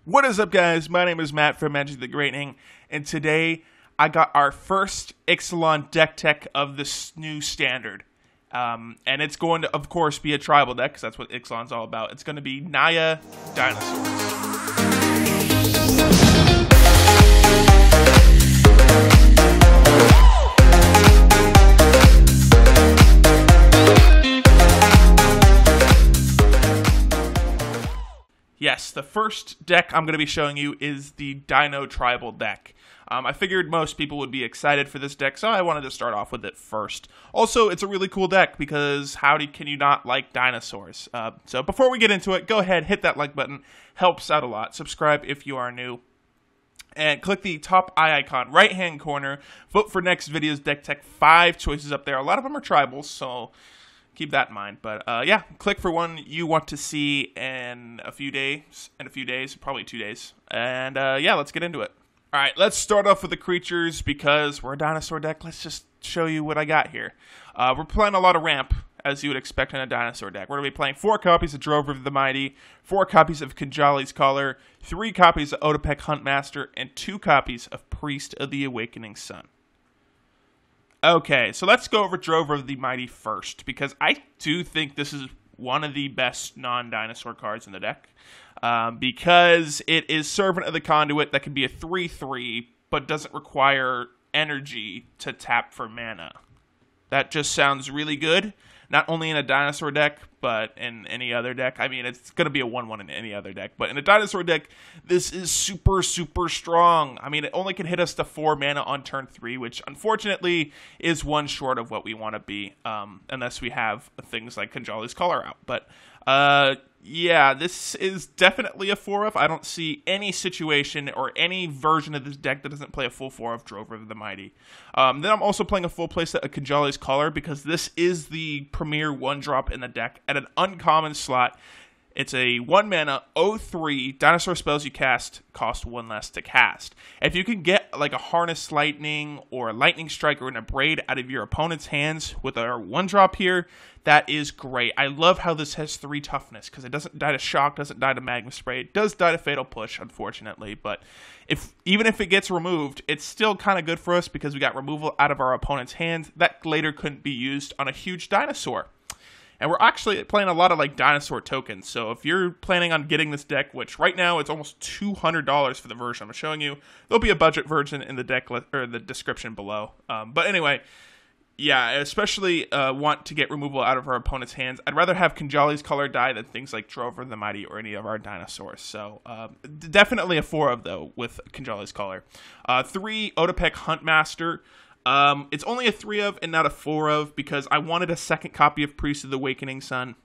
What is up, guys? My name is Matt from Magic the Greatening, and today I got our first Ixalan deck tech of this new standard. And it's going to, of course, be a tribal deck, because that's what Ixalan's all about. It's going to be Naya Dinosaurs. Yes, the first deck I'm going to be showing you is the Dino Tribal deck. I figured most people would be excited for this deck, so I wanted to start off with it first. Also, it's a really cool deck because can you not like dinosaurs? So before we get into it, go ahead, hit that like button. Helps out a lot. Subscribe if you are new. And click the top eye icon, right-hand corner. Vote for next video's deck tech. 5 choices up there. A lot of them are tribals, so keep that in mind. But yeah, click for one you want to see in a few days, probably 2 days. And yeah, let's get into it. All right, let's start off with the creatures because we're a dinosaur deck. Let's just show you what I got here. We're playing a lot of ramp, as you would expect in a dinosaur deck. We're going to be playing 4 copies of Drover of the Mighty, 4 copies of Kinjali's Caller, 3 copies of Otepec Huntmaster, and 2 copies of Priest of the Awakening Sun. Okay, so let's go over Drover of the Mighty first, because I do think this is one of the best non-dinosaur cards in the deck, because it is Servant of the Conduit that can be a 3/3, but doesn't require energy to tap for mana. That just sounds really good, not only in a dinosaur deck, but in any other deck. I mean, it's going to be a 1/1 in any other deck, but in a dinosaur deck, this is super, super strong. I mean, it only can hit us to 4 mana on turn 3, which unfortunately is 1 short of what we want to be, unless we have things like Kinjali's Caller out. But yeah, this is definitely a 4-of. I don't see any situation or any version of this deck that doesn't play a full 4 of Drover of the Mighty. Then I'm also playing a full playset of Kinjali's Caller because this is the premier 1-drop in the deck at an uncommon slot. It's a 1-mana 0/3 dinosaur spells you cast cost 1 less to cast. If you can get like a Harness Lightning or a Lightning Strike or an Abrade out of your opponent's hands with our 1-drop here, that is great. I love how this has 3 toughness because it doesn't die to Shock, doesn't die to Magma Spray. It does die to Fatal Push, unfortunately, but even if it gets removed, it's still kind of good for us because we got removal out of our opponent's hands that later couldn't be used on a huge dinosaur. And we're actually playing a lot of like dinosaur tokens. So if you're planning on getting this deck, which right now it's almost $200 for the version I'm showing you, there'll be a budget version in the deck or the description below. But anyway, yeah, I especially want to get removal out of our opponent's hands. I'd rather have Kinjali's Caller die than things like Drover of the Mighty or any of our dinosaurs. So definitely a 4-of though with Kinjali's Caller. 3 Otepec Huntmaster. It's only a 3-of and not a 4-of because I wanted a second copy of Priest of the Awakening Sun.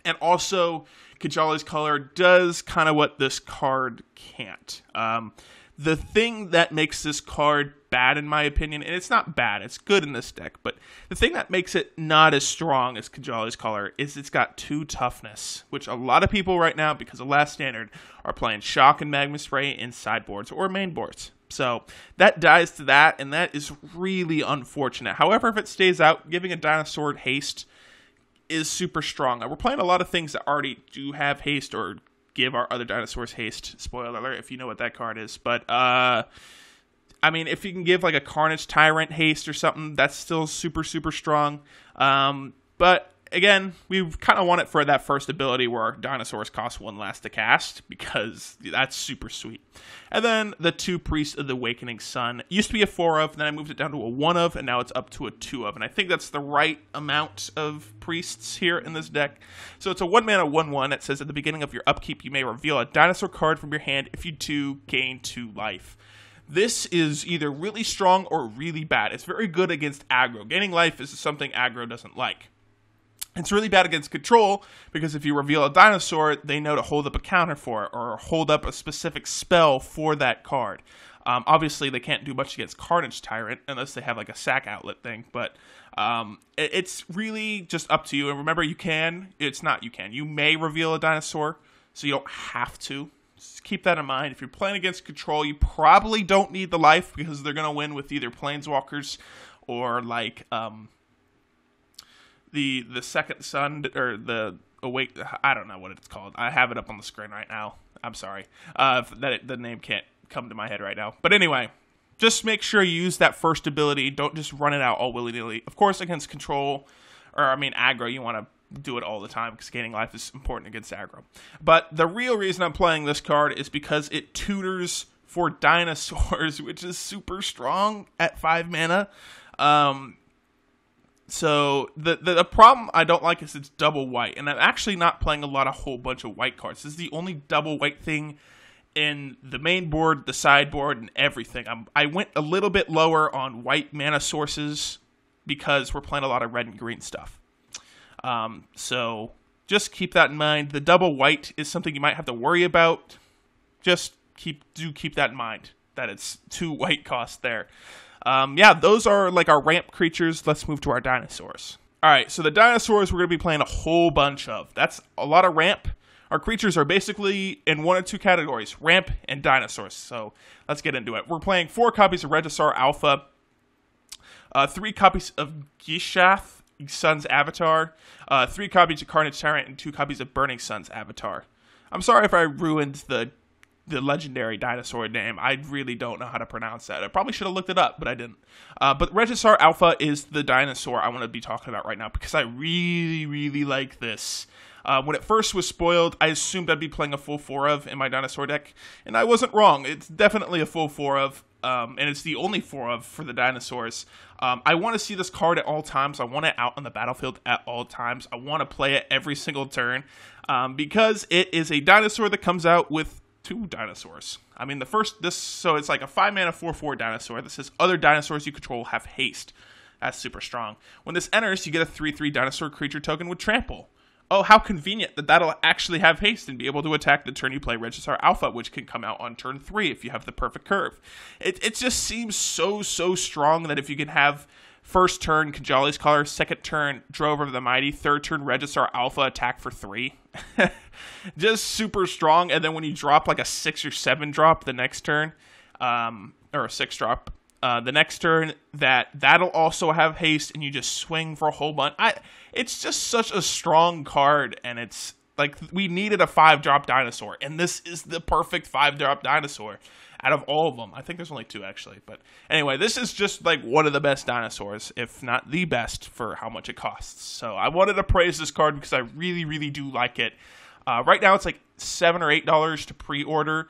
And also, Kinjali's Caller does kind of what this card can't. The thing that makes this card bad, in my opinion, and it's not bad, it's good in this deck, but the thing that makes it not as strong as Kinjali's Caller is it's got 2 toughness, which a lot of people right now, because of Last Standard, are playing Shock and Magma Spray in sideboards or main boards. So that dies to that, and that is really unfortunate. However, if it stays out, giving a dinosaur haste is super strong. We're playing a lot of things that already do have haste or give our other dinosaurs haste. Spoiler alert if you know what that card is. But, I mean, if you can give like a Carnage Tyrant haste or something, that's still super, super strong. But again, we kind of want it for that first ability where our dinosaurs cost 1 less to cast because that's super sweet. And then the 2 Priests of the Awakening Sun. Used to be a 4-of, then I moved it down to a 1-of, and now it's up to a 2-of. And I think that's the right amount of priests here in this deck. So it's a 1-mana 1/1 that says at the beginning of your upkeep, you may reveal a dinosaur card from your hand. If you do, gain 2 life. This is either really strong or really bad. It's very good against aggro. Gaining life is something aggro doesn't like. It's really bad against control, because if you reveal a dinosaur, they know to hold up a counter for it, or hold up a specific spell for that card. Obviously, they can't do much against Carnage Tyrant, unless they have like a sack outlet thing, but it's really just up to you. And remember, you may reveal a dinosaur, so you don't have to. Just keep that in mind. If you're playing against control, you probably don't need the life, because they're going to win with either Planeswalkers, or like the second sun, or the awake. I don't know what it's called. I have it up on the screen right now. I'm sorry. The name can't come to my head right now. But anyway, just make sure you use that first ability. Don't just run it out all willy-nilly. Of course, against aggro, you want to do it all the time because gaining life is important against aggro. But the real reason I'm playing this card is because it tutors for dinosaurs, which is super strong at 5 mana. So the problem I don't like is it's double white, and I'm actually not playing a whole bunch of white cards. This is the only double white thing in the main board, the sideboard, and everything. I went a little bit lower on white mana sources because we're playing a lot of red and green stuff. So just keep that in mind. The double white is something you might have to worry about. Just keep that in mind, that it's 2 white costs there. Yeah, those are like our ramp creatures. Let's move to our dinosaurs. All right, so the dinosaurs we're going to be playing a whole bunch of. That's a lot of ramp. Our creatures are basically in 1 of 2 categories, ramp and dinosaurs. So let's get into it. We're playing 4 copies of Regisaur Alpha, 3 copies of Gishath, Sun's Avatar, 3 copies of Carnage Tyrant, and 2 copies of Burning Sun's Avatar. I'm sorry if I ruined the legendary dinosaur name. I really don't know how to pronounce that. I probably should have looked it up, but I didn't. But Regisaur Alpha is the dinosaur I want to be talking about right now because I really, really like this. When it first was spoiled, I assumed I'd be playing a full 4 of in my dinosaur deck, and I wasn't wrong. It's definitely a full 4 of, and it's the only 4 of for the dinosaurs. I want to see this card at all times. I want it out on the battlefield at all times. I want to play it every single turn because it is a dinosaur that comes out with 2 dinosaurs. I mean, so it's like a 5 mana 4/4 dinosaur that says other dinosaurs you control have haste. That's super strong. When this enters, you get a 3/3 dinosaur creature token with trample. Oh, how convenient that that'll actually have haste and be able to attack the turn you play Regisaur Alpha, which can come out on turn 3 if you have the perfect curve. It just seems so strong that if you can have first turn Kajali's Collar, second turn Drover of the Mighty, third turn Regisaur Alpha attack for 3. Just super strong. And then when you drop like a 6 or 7 drop the next turn, or a 6 drop, the next turn, that'll also have haste, and you just swing for a whole bunch. It's just such a strong card, and it's like we needed a 5-drop dinosaur, and this is the perfect 5-drop dinosaur out of all of them. I think there's only 2 actually, but anyway, this is just like one of the best dinosaurs, if not the best, for how much it costs. So I wanted to praise this card because I really, really do like it. Right now it's like $7 or $8 to pre-order.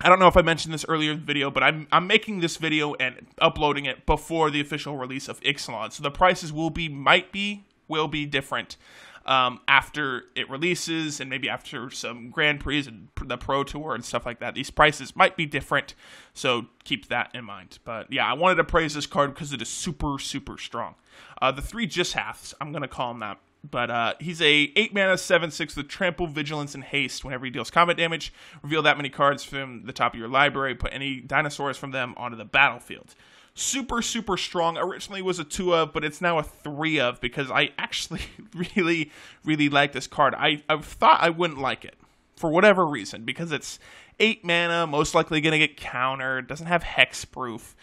I don't know if I mentioned this earlier in the video, but I'm making this video and uploading it before the official release of Ixalan. So the prices will be different after it releases, and maybe after some Grand Prix and the Pro Tour and stuff like that. These prices might be different, so keep that in mind. But yeah, I wanted to praise this card because it is super strong. The 3 Gishaths, I'm going to call him that. But he's a 8 mana 7/6 with trample, vigilance, and haste. Whenever he deals combat damage, reveal that many cards from the top of your library, put any dinosaurs from them onto the battlefield. Super strong. Originally was a 2 of, but it's now a 3 of because I actually really like this card. I thought I wouldn't like it for whatever reason because it's 8 mana, most likely going to get countered, doesn't have hexproof.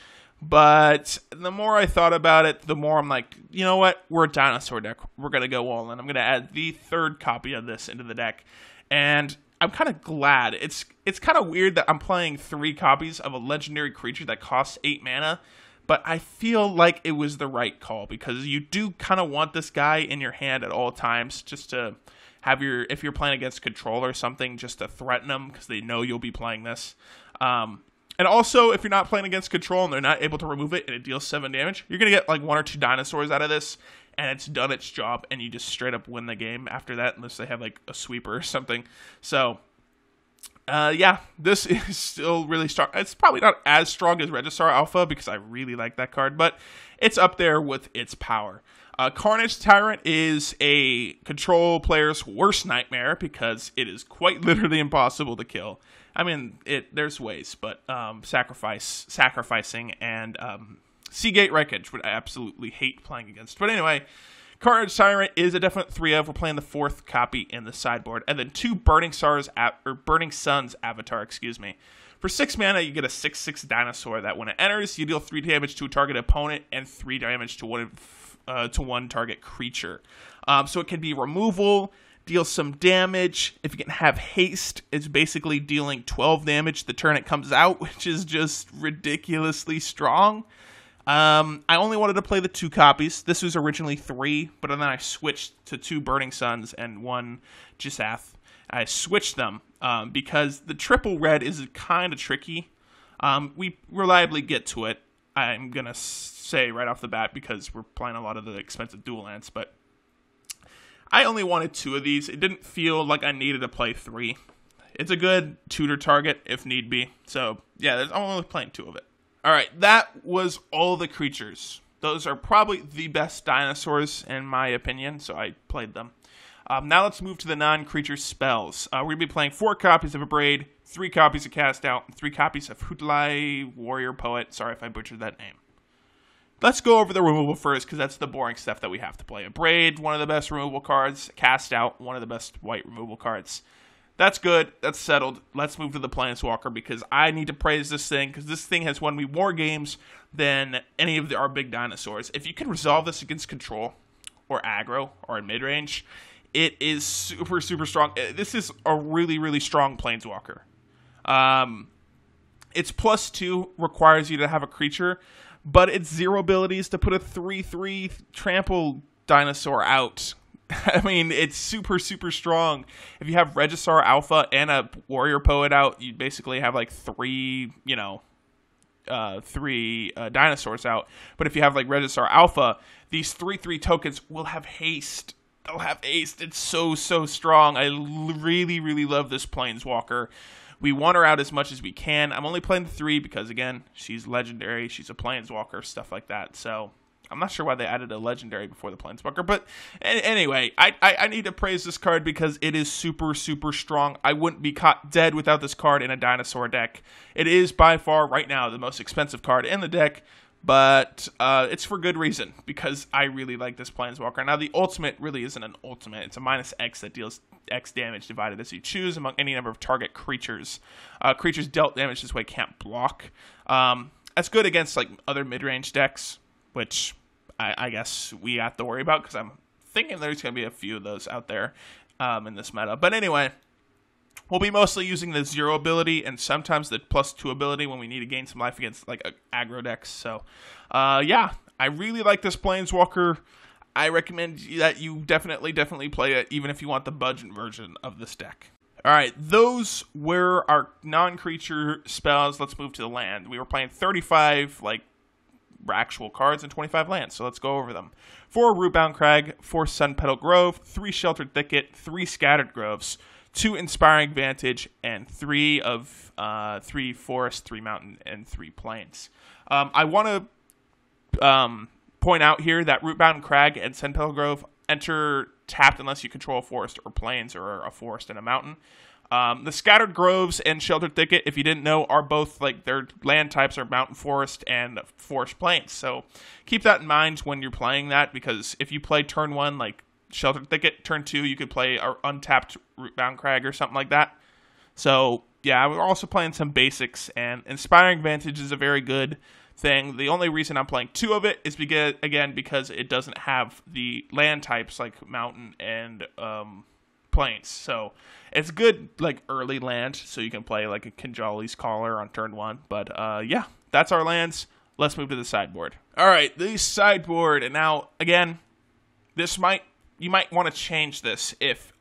But the more I thought about it, the more I'm like, you know what? We're a dinosaur deck. We're going to go all in. I'm going to add the 3rd copy of this into the deck. And I'm kind of glad. It's kind of weird that I'm playing 3 copies of a legendary creature that costs 8 mana. But I feel like it was the right call because you do kind of want this guy in your hand at all times just to have if you're playing against control or something, just to threaten them because they know you'll be playing this. And also, if you're not playing against control and they're not able to remove it and it deals 7 damage, you're going to get like 1 or 2 dinosaurs out of this, and it's done its job, and you just straight up win the game after that, unless they have like a sweeper or something. So, yeah, this is still really strong. It's probably not as strong as Regisaur Alpha because I really like that card, but it's up there with its power. Carnage Tyrant is a control player's worst nightmare because it is quite literally impossible to kill. I mean, there's ways, but sacrificing and Seagate Wreckage would I absolutely hate playing against. But anyway, Carnage Tyrant is a definite 3 of. We're playing the 4th copy in the sideboard, and then 2 Burning Sun's Avatar. For 6 mana, you get a 6/6 dinosaur that when it enters, you deal 3 damage to a target opponent and 3 damage to one to one target creature. So it can be removal, deal some damage. If you can have haste, it's basically dealing 12 damage the turn it comes out, which is just ridiculously strong. I only wanted to play the 2 copies. This was originally 3, but then I switched to 2 Burning Suns and 1 Jisath. I switched them because the triple red is kind of tricky. We reliably get to it, I'm going to say right off the bat, because we're playing a lot of the expensive dual lands, but I only wanted 2 of these. It didn't feel like I needed to play 3. It's a good tutor target if need be. So, yeah, I'm only playing 2 of it. All right, that was all the creatures. Those are probably the best dinosaurs, in my opinion, so I played them. Now let's move to the non-creature spells. We're going to be playing 4 copies of Abrade, 3 copies of Cast Out, and 3 copies of Hutlai Warrior Poet. Sorry if I butchered that name. Let's go over the removal first, because that's the boring stuff that we have to play. Abrade, one of the best removal cards. Cast Out, one of the best white removal cards. That's good. That's settled. Let's move to the Planeswalker, because I need to praise this thing, because this thing has won me more games than any of our big dinosaurs. If you can resolve this against control, or aggro, or in mid-range, it is super, super strong. This is a really, really strong Planeswalker. Its +2 requires you to have a creature, but its 0 abilities to put a 3/3 trample dinosaur out. I mean, it's super, super strong. If you have Regisaur Alpha and a Warrior Poet out, you basically have like 3 dinosaurs out. But if you have like Regisaur Alpha, these 3/3 tokens will have haste. They'll have haste. It's so, so strong. I really, really love this Planeswalker. We want her out as much as we can. I'm only playing the 3 because, again, she's legendary. She's a Planeswalker, stuff like that. So I'm not sure why they added a legendary before the Planeswalker. But anyway, I need to praise this card because it is super, super strong. I wouldn't be caught dead without this card in a dinosaur deck. It is by far, right now, the most expensive card in the deck. But it's for good reason, because I really like this Planeswalker. Now, the ultimate really isn't an ultimate. It's a -X that deals X damage divided as you choose among any number of target creatures. Creatures dealt damage this way can't block. That's good against like other mid-range decks, which I guess we have to worry about, because I'm thinking there's going to be a few of those out there in this meta. But anyway, we'll be mostly using the 0 ability and sometimes the +2 ability when we need to gain some life against like aggro decks. So, yeah, I really like this Planeswalker. I recommend that you definitely play it, even if you want the budget version of this deck. All right, those were our non-creature spells. Let's move to the land. We were playing 35 like actual cards and 25 lands, so let's go over them. 4 Rootbound Crag, 4 Sunpetal Grove, 3 Sheltered Thicket, 3 Scattered Groves, 2 Inspiring Vantage, and 3 Forest, 3 Mountain, and 3 Plains. I want to point out here that Rootbound Crag and Sunpetal Grove enter tapped unless you control a forest or plains or a forest and a mountain. The Scattered Groves and Sheltered Thicket, if you didn't know, are both, like, their land types are mountain forest and forest plains. So keep that in mind when you're playing that, because if you play turn 1, like, Sheltered Thicket, turn 2, you could play an untapped Rootbound Crag or something like that. So, yeah, we're also playing some basics, and Inspiring Vantage is a very good thing. The only reason I'm playing 2 of it is because it doesn't have the land types like mountain and plains. So it's good like early land, so you can play like a Kinjali's Caller on turn 1. But yeah, that's our lands. Let's move to the sideboard. All right, the sideboard. And now again, you might want to change this if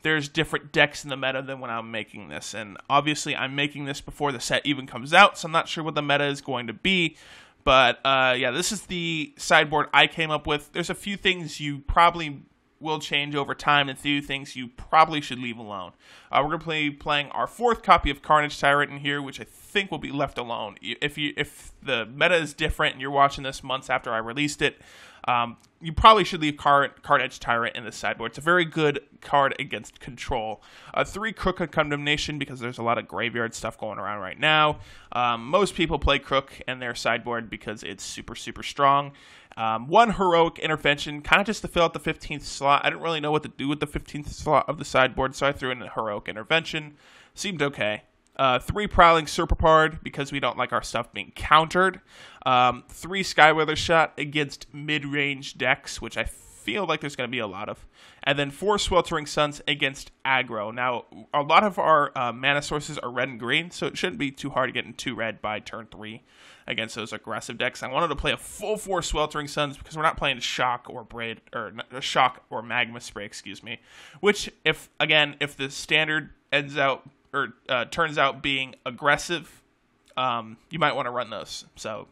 there's different decks in the meta than when I'm making this. And obviously, I'm making this before the set even comes out, so I'm not sure what the meta is going to be. But yeah, this is the sideboard I came up with. There's a few things you probably will change over time, and a few things you probably should leave alone. We're going to be playing our 4th copy of Carnage Tyrant in here, which I think will be left alone. If the meta is different and you're watching this months after I released it, you probably should leave Carnage Tyrant in the sideboard. It's a very good card against control. 3 Crook of Condemnation, because there's a lot of graveyard stuff going around right now. Most people play Crook in their sideboard because it's super, super strong. 1 Heroic Intervention, kind of just to fill out the 15th slot. I didn't really know what to do with the 15th slot of the sideboard, so I threw in a Heroic Intervention. Seemed okay. 3 Prowling Serpapard because we don't like our stuff being countered. 3 Skyweather Shot against mid-range decks, which I feel like there's going to be a lot of. And then 4 Sweltering Suns against aggro. Now, a lot of our mana sources are red and green, so it shouldn't be too hard to get into red by turn 3 against those aggressive decks. I wanted to play a full 4 Sweltering Suns because we're not playing Shock or Shock or Magma Spray, excuse me. Which, if the standard ends out or turns out being aggressive, you might want to run those. So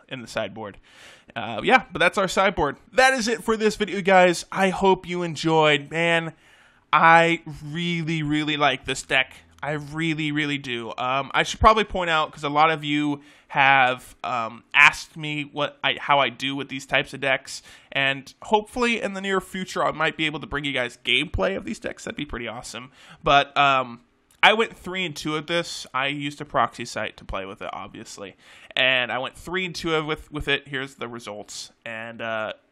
in the sideboard. Yeah, but that's our sideboard. That is it for this video, guys. I hope you enjoyed. Man, I really, really like this deck. I really, really do. I should probably point out, because a lot of you have asked me how I do with these types of decks, and hopefully in the near future I might be able to bring you guys gameplay of these decks. That'd be pretty awesome. But I went 3-2 at this. I used a proxy site to play with it, obviously, and I went 3-2 with it. Here's the results, and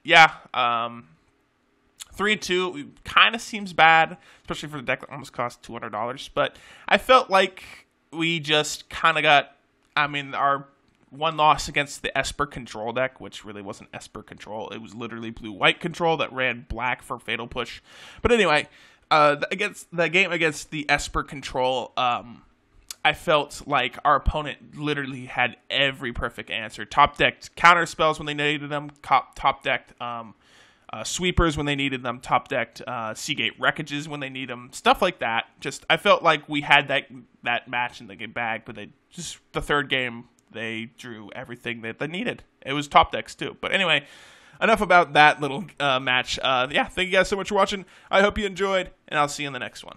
yeah, 3-2 kind of seems bad, especially for the deck that almost cost $200. But I felt like we just kind of got. I mean, our one loss against the Esper control deck, which really wasn't Esper control. It was literally blue-white control that ran black for Fatal Push. But anyway. Against the game against the Esper control, I felt like our opponent literally had every perfect answer. Top decked counter spells when they needed them. Top decked sweepers when they needed them. Top decked Seagate wreckages when they need them. Stuff like that. Just I felt like we had that match in the bag, but the third game they drew everything that they needed. It was top decks too. But anyway. Enough about that little match. Yeah, thank you guys so much for watching. I hope you enjoyed, and I'll see you in the next one.